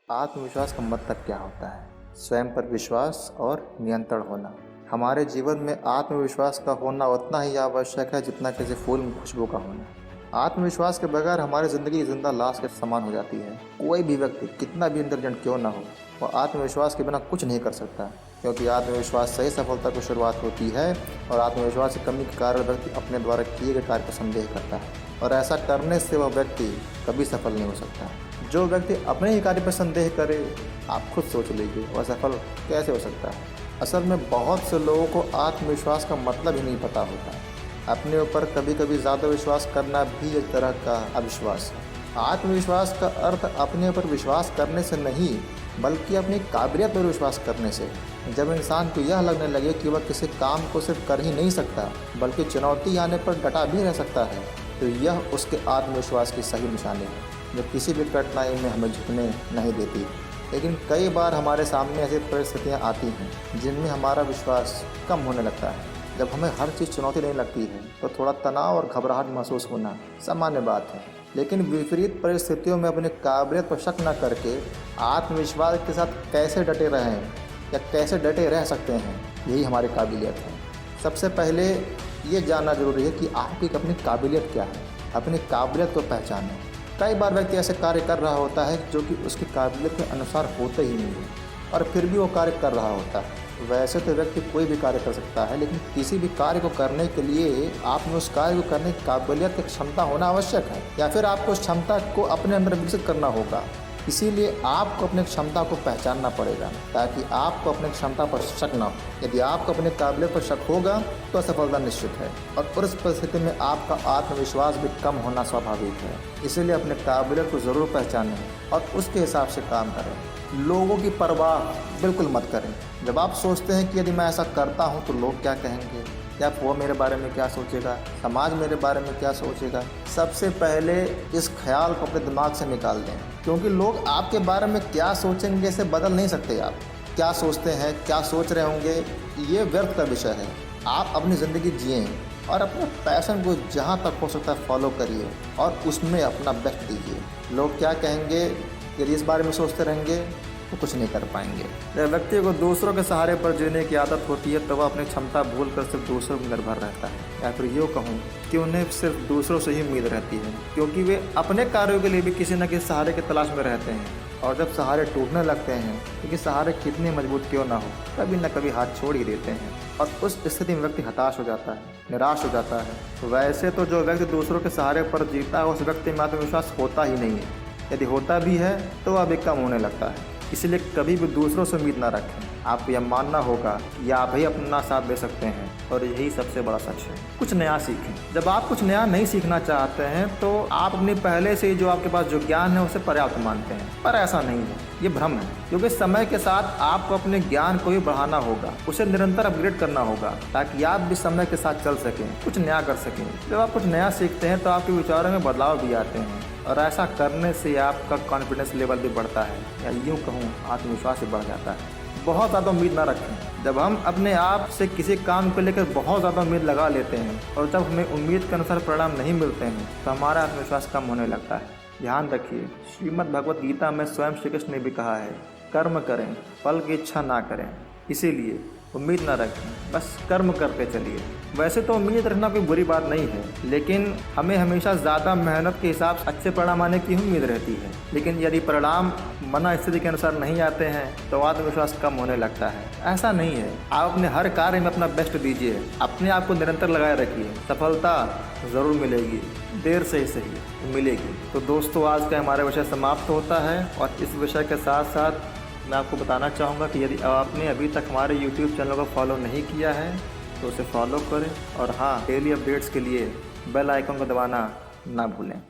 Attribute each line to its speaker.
Speaker 1: आत्मविश्वास का मतलब क्या होता है? स्वयं पर विश्वास और नियंत्रण होना। हमारे जीवन में आत्मविश्वास का होना उतना ही आवश्यक है जितना किसी फूल में खुशबू का होना। आत्मविश्वास के बगैर हमारी ज़िंदगी जिंदा लाश के समान हो जाती है। कोई भी व्यक्ति कितना भी इंटेलिजेंट क्यों ना हो, वह आत्मविश्वास के बिना कुछ नहीं कर सकता, क्योंकि आत्मविश्वास से ही सफलता की शुरुआत होती है और आत्मविश्वास की कमी के कारण व्यक्ति अपने द्वारा किए गए कार्य पर संदेह करता है और ऐसा करने से वह व्यक्ति कभी सफल नहीं हो सकता। जो व्यक्ति अपने ही कार्य पर संदेह करे, आप खुद सोच लीजिए वह सफल कैसे हो सकता है। असल में बहुत से लोगों को आत्मविश्वास का मतलब ही नहीं पता होता। अपने ऊपर कभी कभी ज़्यादा विश्वास करना भी एक तरह का अविश्वास है। आत्मविश्वास का अर्थ अपने ऊपर विश्वास करने से नहीं, बल्कि अपनी काबिलियत पर विश्वास करने से। जब इंसान को यह लगने लगे कि वह किसी काम को सिर्फ कर ही नहीं सकता, बल्कि चुनौती आने पर डटा भी रह सकता है, तो यह उसके आत्मविश्वास की सही निशानी है, जो किसी भी कठिनाई में हमें झुकने नहीं देती। लेकिन कई बार हमारे सामने ऐसी परिस्थितियाँ आती हैं जिनमें हमारा विश्वास कम होने लगता है। जब हमें हर चीज़ चुनौती नहीं लगती है तो थोड़ा तनाव और घबराहट महसूस होना सामान्य बात है। लेकिन विपरीत परिस्थितियों में अपनी काबिलियत पर शक न करके आत्मविश्वास के साथ कैसे डटे रहें या कैसे डटे रह सकते हैं, यही हमारी काबिलियत है। सबसे पहले ये जानना जरूरी है कि आपकी अपनी काबिलियत क्या है। अपनी काबिलियत को पहचानें। कई बार व्यक्ति ऐसे कार्य कर रहा होता है जो कि उसकी काबिलियत के अनुसार होते ही नहीं है, और फिर भी वो कार्य कर रहा होता है। वैसे तो व्यक्ति कोई भी कार्य कर सकता है, लेकिन किसी भी कार्य को करने के लिए आप में उस कार्य को करने की काबिलियत की क्षमता होना आवश्यक है, या फिर आपको उस क्षमता को अपने अंदर विकसित करना होगा। इसीलिए आपको अपनी क्षमता को पहचानना पड़ेगा, ताकि आपको अपनी क्षमता पर शक न हो। यदि आपको अपनी काबिलियत पर शक होगा तो असफलता निश्चित है, और उस परिस्थिति में आपका आत्मविश्वास भी कम होना स्वाभाविक है। इसीलिए अपने काबिलियत को ज़रूर पहचानें और उसके हिसाब से काम करें। लोगों की परवाह बिल्कुल मत करें। जब आप सोचते हैं कि यदि मैं ऐसा करता हूँ तो लोग क्या कहेंगे, या वो मेरे बारे में क्या सोचेगा, समाज मेरे बारे में क्या सोचेगा, सबसे पहले इस ख्याल को अपने दिमाग से निकाल दें, क्योंकि लोग आपके बारे में क्या सोचेंगे इसे बदल नहीं सकते। आप क्या सोचते हैं, क्या सोच रहे होंगे, ये व्यर्थ का विषय है। आप अपनी ज़िंदगी जिएं और अपने पैशन को जहाँ तक हो सकता है फॉलो करिए और उसमें अपना बेस्ट दीजिए। लोग क्या कहेंगे, यदि इस बारे में सोचते रहेंगे तो कुछ नहीं कर पाएंगे। जब व्यक्ति को दूसरों के सहारे पर जीने की आदत होती है तो वह अपनी क्षमता भूलकर सिर्फ दूसरों पर निर्भर रहता है, या फिर यूँ कहूँ कि उन्हें सिर्फ दूसरों से ही उम्मीद रहती है, क्योंकि वे अपने कार्यों के लिए भी किसी न किसी सहारे की तलाश में रहते हैं। और जब सहारे टूटने लगते हैं, क्योंकि सहारे कितने मजबूत क्यों ना हो, कभी न कभी हाथ छोड़ ही देते हैं, और उस स्थिति में व्यक्ति हताश हो जाता है, निराश हो जाता है। वैसे तो जो व्यक्ति दूसरों के सहारे पर जीता है उस व्यक्ति में आत्मविश्वास होता ही नहीं है। यदि होता भी है तो वह भी कम होने लगता है। इसलिए कभी भी दूसरों से उम्मीद ना रखें। आपको यह मानना होगा कि आप ही अपना साथ दे सकते हैं, और यही सबसे बड़ा सच है। कुछ नया सीखें। जब आप कुछ नया नहीं सीखना चाहते हैं तो आप अपने पहले से ही जो आपके पास जो ज्ञान है उसे पर्याप्त मानते हैं, पर ऐसा नहीं है, ये भ्रम है। क्योंकि समय के साथ आपको अपने ज्ञान को भी बढ़ाना होगा, उसे निरंतर अपग्रेड करना होगा, ताकि आप भी समय के साथ चल सकें, कुछ नया कर सकें। जब आप कुछ नया सीखते हैं तो आपके विचारों में बदलाव भी आते हैं, और ऐसा करने से आपका कॉन्फिडेंस लेवल भी बढ़ता है, या यूँ कहूँ आत्मविश्वास भी बढ़ जाता है। बहुत ज़्यादा उम्मीद ना रखें। जब हम अपने आप से किसी काम को लेकर बहुत ज़्यादा उम्मीद लगा लेते हैं और जब हमें उम्मीद के अनुसार परिणाम नहीं मिलते हैं तो हमारा आत्मविश्वास कम होने लगता है। ध्यान रखिए, श्रीमद् भगवत गीता में स्वयं श्री कृष्ण ने भी कहा है, कर्म करें, फल की इच्छा ना करें। इसीलिए उम्मीद ना रखें, बस कर्म करते चलिए। वैसे तो उम्मीद रखना कोई बुरी बात नहीं है, लेकिन हमें हमेशा ज़्यादा मेहनत के हिसाब से अच्छे परिणाम आने की उम्मीद रहती है। लेकिन यदि परिणाम मना स्थिति के अनुसार नहीं आते हैं तो आत्मविश्वास कम होने लगता है। ऐसा नहीं है, आप अपने हर कार्य में अपना बेस्ट दीजिए, अपने आप को निरंतर लगाए रखिए, सफलता ज़रूर मिलेगी, देर से ही सही मिलेगी। तो दोस्तों, आज का हमारा विषय समाप्त होता है, और इस विषय के साथ साथ मैं आपको बताना चाहूँगा कि यदि आपने अभी तक हमारे YouTube चैनल को फॉलो नहीं किया है तो उसे फॉलो करें, और हाँ, डेली अपडेट्स के लिए बेल आइकन को दबाना ना भूलें।